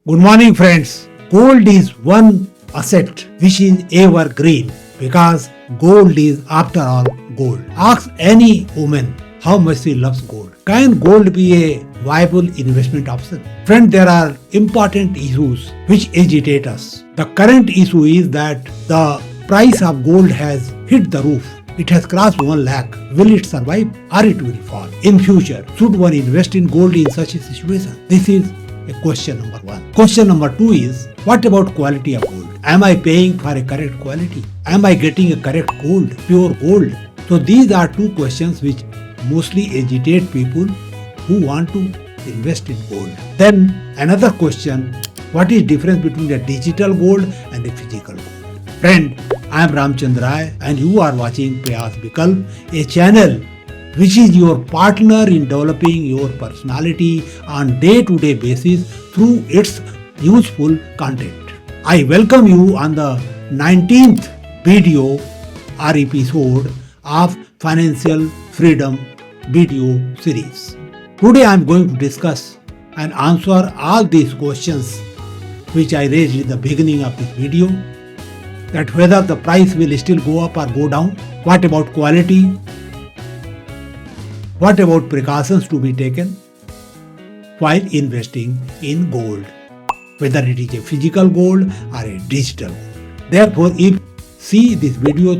Good morning, friends. Gold is one asset which is evergreen because gold is, after all, gold. Ask any woman how much she loves gold. Can gold be a viable investment option? Friend, there are important issues which agitate us. The current issue is that the price of gold has hit the roof. It has crossed 1 lakh. Will it survive or it will fall? In future, should one invest in gold in such a situation? This is a question number one. Question number two is, what about quality of gold? Am I paying for a correct quality? Am I getting a correct gold, pure gold? So these are two questions which mostly agitate people who want to invest in gold. Then another question, what is difference between a digital gold and a physical gold? Friend, I am Ramchandra Rai and you are watching Prayas Vikalp, a channel which is your partner in developing your personality on day-to-day basis through its useful content. I welcome you on the 19th video or episode of Financial Freedom video series. Today I am going to discuss and answer all these questions which I raised in the beginning of this video, that whether the price will still go up or go down, what about quality, what about precautions to be taken while investing in gold, whether it is a physical gold or a digital gold. Therefore, if you see this video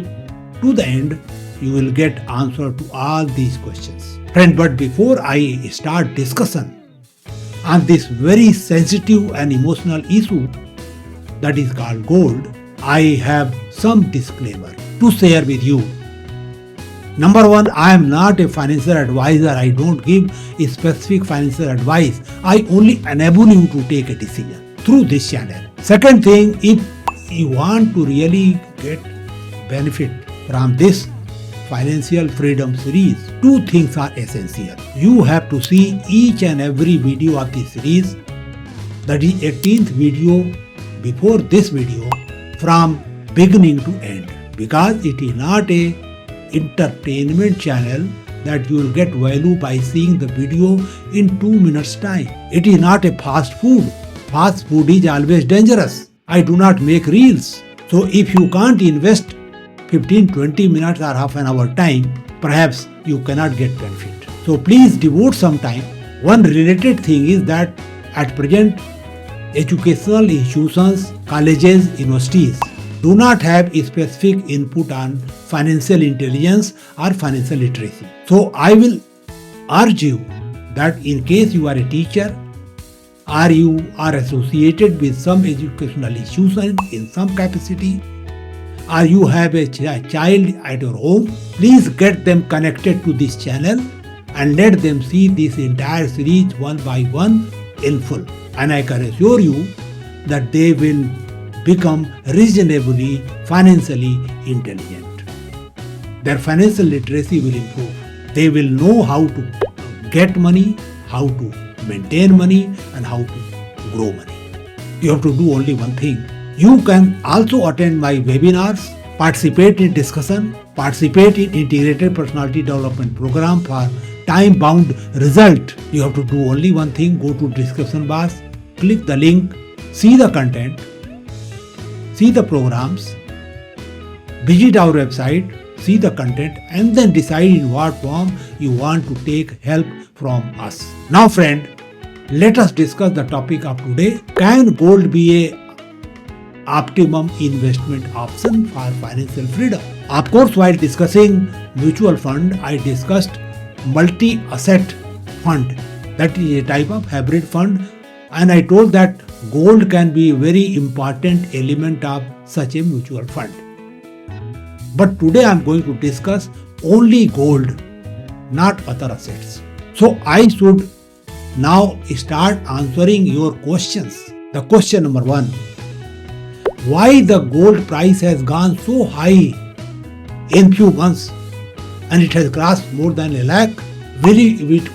to the end, you will get answer to all these questions. Friend, but before I start discussion on this very sensitive and emotional issue that is called gold, I have some disclaimer to share with you. Number one, I am not a financial advisor. I don't give a specific financial advice. I only enable you to take a decision through this channel. Second thing, if you want to really get benefit from this Financial Freedom series, two things are essential. You have to see each and every video of this series, that is 18th video before this video, from beginning to end, because it is not a entertainment channel that you will get value by seeing the video in 2 minutes time. It is not a fast food. Fast food is always dangerous. I do not make reels. So if you can't invest 15-20 minutes or half an hour time, perhaps you cannot get benefit. So please devote some time. One related thing is that at present, educational institutions, colleges, universities do not have a specific input on financial intelligence or financial literacy. So I will urge you that in case you are a teacher or you are associated with some educational institution in some capacity, or you have a child at your home, please get them connected to this channel and let them see this entire series one by one in full. And I can assure you that they will become reasonably financially intelligent. Their financial literacy will improve. They will know how to get money, how to maintain money, and how to grow money. You have to do only one thing. You can also attend my webinars, participate in discussion, participate in integrated personality development program for time-bound result. You have to do only one thing. Go to description box, click the link, see the content, see the programs, visit our website, see the content, and then decide in what form you want to take help from us. Now friend, let us discuss the topic of today. Can gold be a optimum investment option for financial freedom? Of course, while discussing mutual fund, I discussed multi-asset fund, that is a type of hybrid fund, and I told that gold can be a very important element of such a mutual fund. But today I am going to discuss only gold, not other assets. So I should now start answering your questions. The question number one, why the gold price has gone so high in few months and it has crossed more than 1 lakh? Will it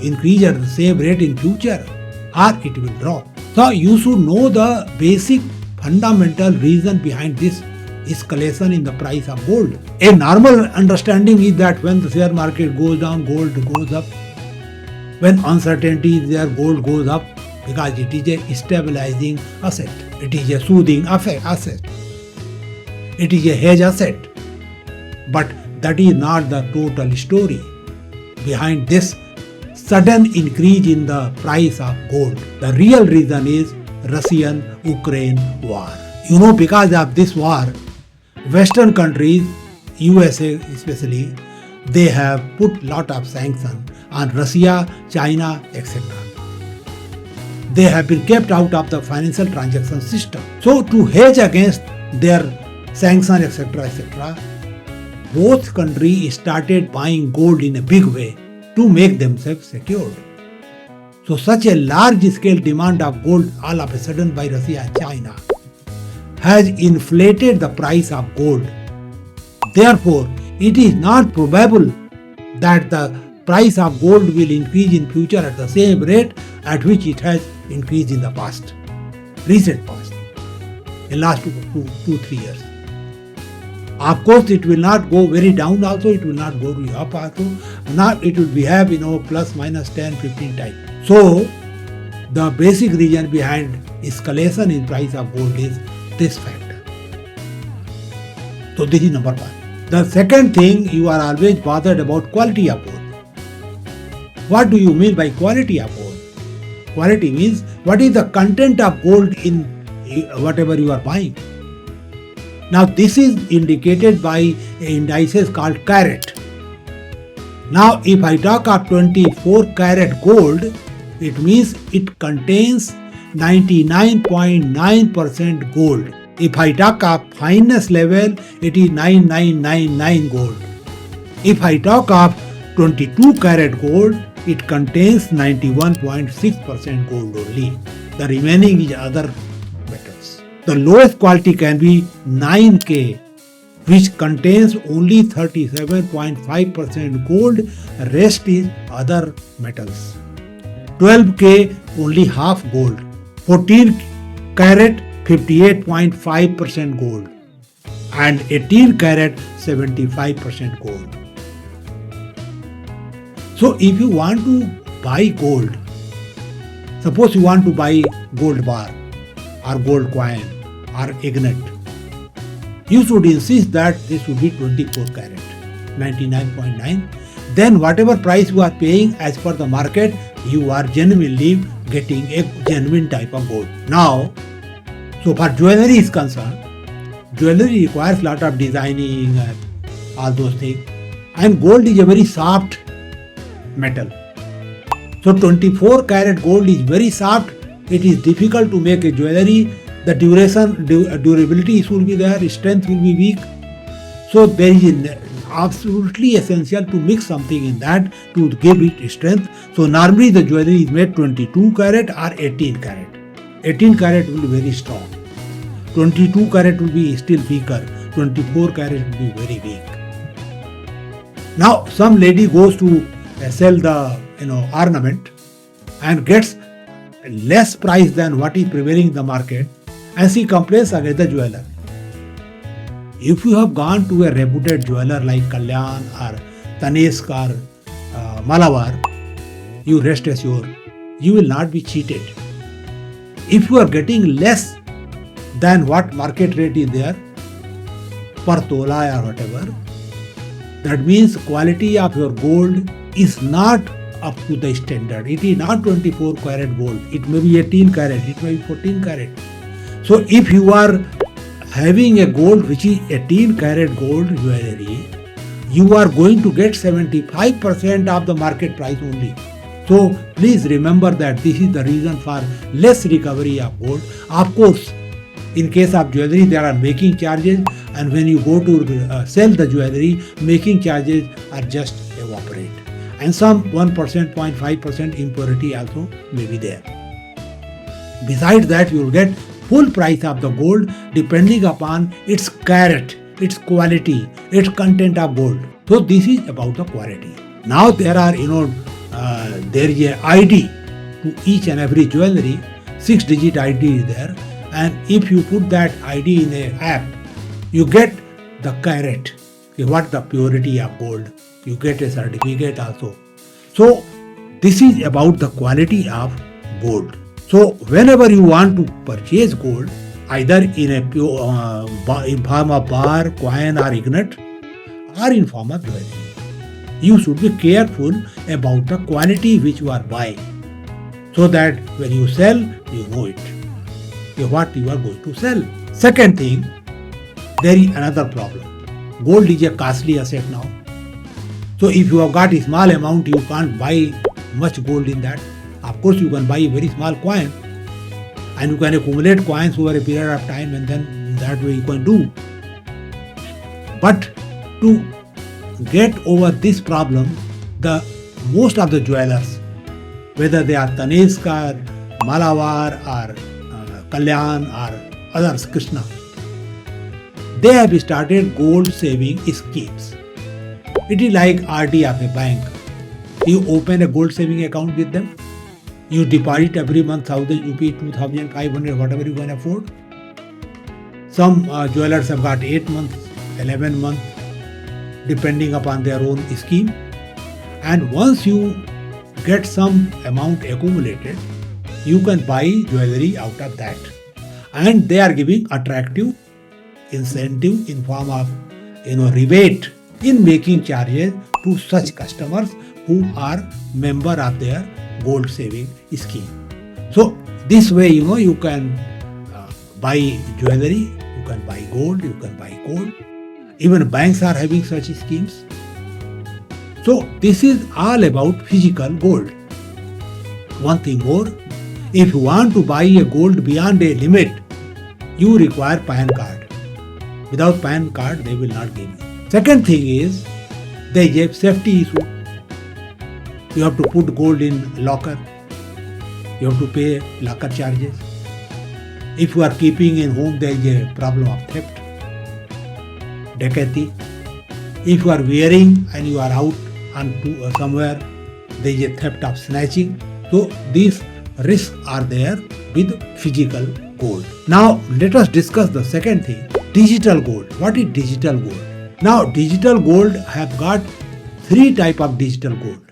increase at the same rate in future or it will drop? So you should know the basic fundamental reason behind this escalation in the price of gold. A normal understanding is that when the share market goes down, gold goes up. When uncertainty is there, gold goes up. because it is a stabilizing asset. It is a soothing asset. It is a hedge asset. But that is not the total story behind this sudden increase in the price of gold. The real reason is Russian-Ukraine war. Because of this war, Western countries, USA especially, they have put lot of sanctions on Russia, China, etc. They have been kept out of the financial transaction system. So to hedge against their sanctions, etc., both countries started buying gold in a big way to make themselves secured. So such a large-scale demand of gold all of a sudden by Russia and China has inflated the price of gold. Therefore, it is not probable that the price of gold will increase in future at the same rate at which it has increased in the past, recent past, in last 2-3 years. Of course, it will not go very down also, it will not go up also, it will behave, plus minus 10-15 times. So, the basic reason behind escalation in price of gold is this factor. So, this is number one. The second thing, you are always bothered about quality of gold. What do you mean by quality of gold? Quality means what is the content of gold in whatever you are buying. Now this is indicated by indices called carat. Now if I talk of 24 carat gold, it means it contains 99.9% gold. If I talk of fineness level, it is 9999 gold. If I talk of 22 carat gold, it contains 91.6% gold only. The remaining is other metals. The lowest quality can be 9K, which contains only 37.5% gold, rest is other metals. 12K only half gold. 14 carat 58.5% gold. And 18 carat 75% gold. So if you want to buy gold, suppose you want to buy gold bar or gold coin or agate, you should insist that this should be 24 carat, 99.9. Then whatever price you are paying as per the market, you are genuinely getting a genuine type of gold. Now, so far jewelry is concerned, jewelry requires lot of designing and all those things. And gold is a very soft metal. So 24 karat gold is very soft. It is difficult to make a jewelry. The durability will be there, strength will be weak. So there is absolutely essential to mix something in that to give it strength. So normally the jewelry is made 22 karat or 18 karat. 18 karat will be very strong. 22 karat will be still weaker. 24 karat will be very weak. Now some lady goes to sell the ornament and gets less price than what is prevailing in the market, and she complains against the jeweler. If you have gone to a reputed jeweler like Kalyan or Tanishq or Malabar, you rest assured, you will not be cheated. If you are getting less than what market rate is there per tola or whatever, that means quality of your gold is not up to the standard. It is not 24 karat gold. It may be 18 karat. It may be 14 karat. So if you are having a gold which is 18 karat gold jewelry, you are going to get 75% of the market price only. So please remember that this is the reason for less recovery of gold. Of course, in case of jewelry, there are making charges, and when you go to sell the jewelry, making charges are just evaporate. And some 1%, 0.5% impurity also may be there. Besides that, you will get full price of the gold depending upon its carat, its quality, its content of gold. So this is about the quality. Now there are, there is a ID to each and every jewelry. 6-digit ID is there. And if you put that ID in an app, you get the carat, what the purity of gold. You get a certificate also. So this is about the quality of gold. So whenever you want to purchase gold, either in a pure, in form of bar, coin or ignet, or in form of jewelry, you should be careful about the quantity which you are buying, so that when you sell, you know it, what you are going to sell. Second thing, there is another problem. Gold is a costly asset now. So if you have got a small amount, you can't buy much gold in that. Of course, you can buy a very small coin, and you can accumulate coins over a period of time, and then that way you can do. But to get over this problem, the most of the jewelers, whether they are Tanishq or Malawar or Kalyan or others, Krishna, they have started gold saving schemes. It is like RD of a bank. You open a gold saving account with them. You deposit every month 1,000 rupee, 2,500, whatever you can afford. Some jewelers have got 8 months, 11 months, depending upon their own scheme. And once you get some amount accumulated, you can buy jewelry out of that. And they are giving attractive incentive in form of rebate in making charges to such customers who are member of their gold saving scheme. So this way, you can buy jewelry, you can buy gold, you can buy gold. Even banks are having such schemes. So this is all about physical gold. One thing more, if you want to buy a gold beyond a limit, you require PAN card. Without PAN card, they will not give you. Second thing is, there is a safety issue. You have to put gold in locker. You have to pay locker charges. If you are keeping in home, there is a problem of theft, dacoity. If you are wearing and you are out onto somewhere, there is a theft of snatching. So these risks are there with physical gold. Now let us discuss the second thing, digital gold. What is digital gold? Now digital gold have got 3 types of digital gold.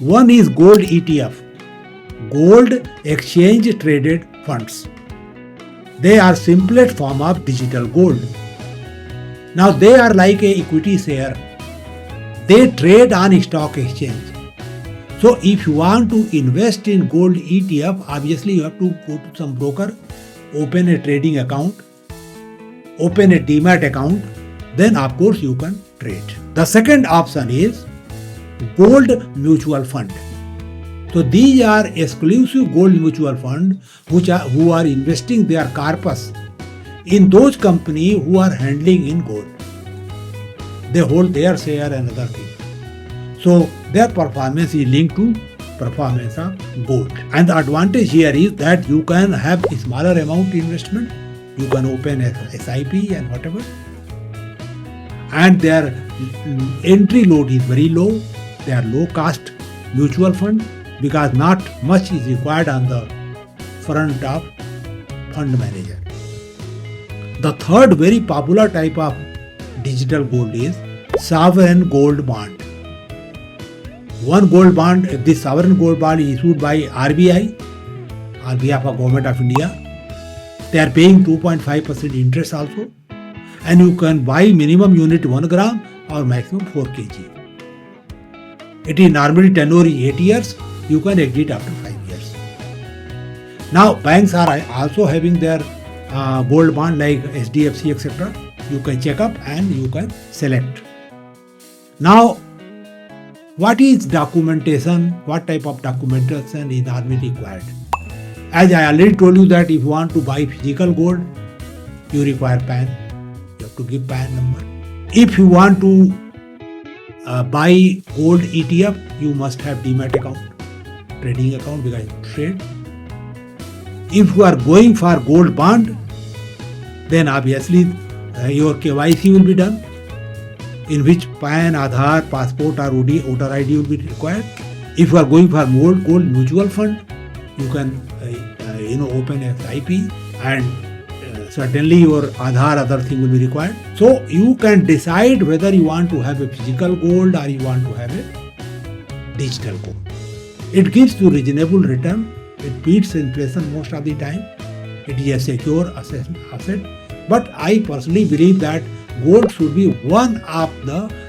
One is gold ETF, gold exchange traded funds. They are simplest form of digital gold. Now they are like a equity share. They trade on stock exchange. So if you want to invest in gold ETF, obviously you have to go to some broker, open a trading account, open a demat account, then of course you can trade. The second option is gold mutual fund. So these are exclusive gold mutual fund who are investing their corpus in those companies who are handling in gold. They hold their share and other things. So their performance is linked to performance of gold. And the advantage here is that you can have a smaller amount investment. You can open a SIP and whatever. And their entry load is very low. They are low cost mutual fund because not much is required on the front of fund manager. The third very popular type of digital gold is sovereign gold bond. One gold bond, this sovereign gold bond is issued by RBI on behalf of Government of India. They are paying 2.5% interest also, and you can buy minimum unit 1 gram or maximum 4 kg. It is normally tenure is 8 years. You can exit after 5 years. Now banks are also having their gold bond like SDFC etc. You can check up and you can select. Now what is documentation? What type of documentation is normally required? As I already told you that if you want to buy physical gold, you require PAN. You have to give PAN number. If you want to buy gold ETF, you must have demat account, trading account because you trade. If you are going for gold bond, then obviously your KYC will be done, in which PAN, Aadhaar, passport or voter ID will be required. If you are going for more gold mutual fund, you can open a SIP and certainly your Aadhaar other thing will be required. So you can decide whether you want to have a physical gold or you want to have a digital gold. It gives you reasonable return It beats inflation most of the time. It is a secure asset. But I personally believe that gold should be one of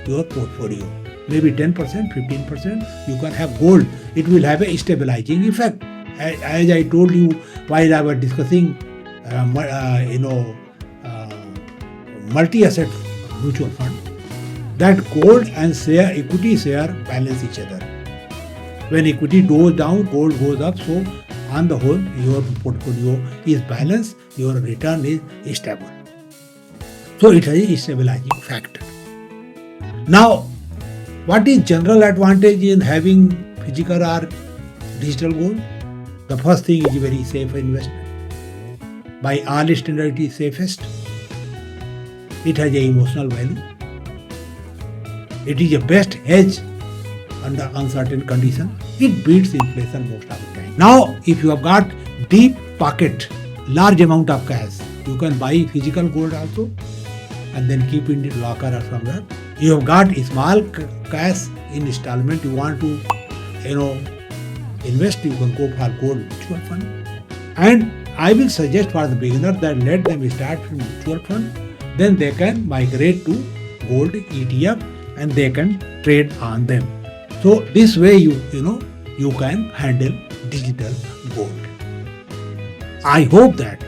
your portfolio. Maybe 10%, 15%. You can have gold. It will have a stabilizing effect. As I told you while I was discussing, multi-asset mutual fund, that gold and equity share balance each other. When equity goes down, gold goes up. So on the whole, your portfolio is balanced, your return is stable. So it has a stabilizing factor. Now, what is general advantage in having physical or digital gold? The first thing is a very safe investment. By all standards, it is safest. It has an emotional value. It is a best hedge under uncertain conditions. It beats inflation most of the time. Now, if you have got deep pocket, large amount of cash, you can buy physical gold also and then keep in the locker or somewhere. You have got small cash in installment. You want to, invest. You can go for gold mutual fund. And I will suggest for the beginner that let them start from mutual fund. Then they can migrate to gold ETF and they can trade on them. So this way you can handle digital gold. I hope that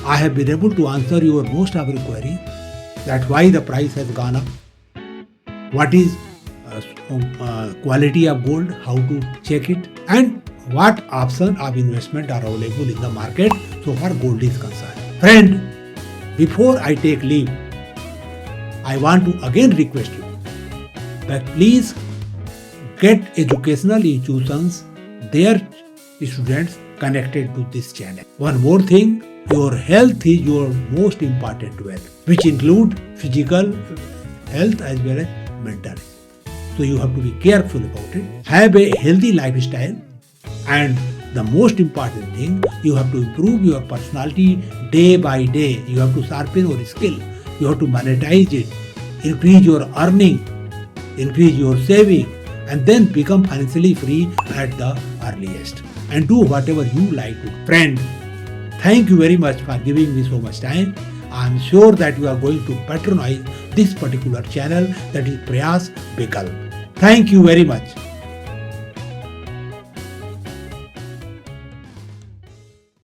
I have been able to answer your most of your queries, that why the price has gone up, what is quality of gold, how to check it, and what options of investment are available in the market so far gold is concerned. Friend, before I take leave, I want to again request you that please get educational institutions, their students connected to this channel. One more thing, your health is your most important wealth, which include physical health as well as mental health. So you have to be careful about it. Have a healthy lifestyle, and the most important thing, you have to improve your personality day by day. You have to sharpen your skill. You have to monetize it, increase your earning, increase your saving, and then become financially free at the earliest. And do whatever you like to. Friend, thank you very much for giving me so much time. I am sure that you are going to patronize this particular channel, that is Prayas Vikalp. Thank you very much.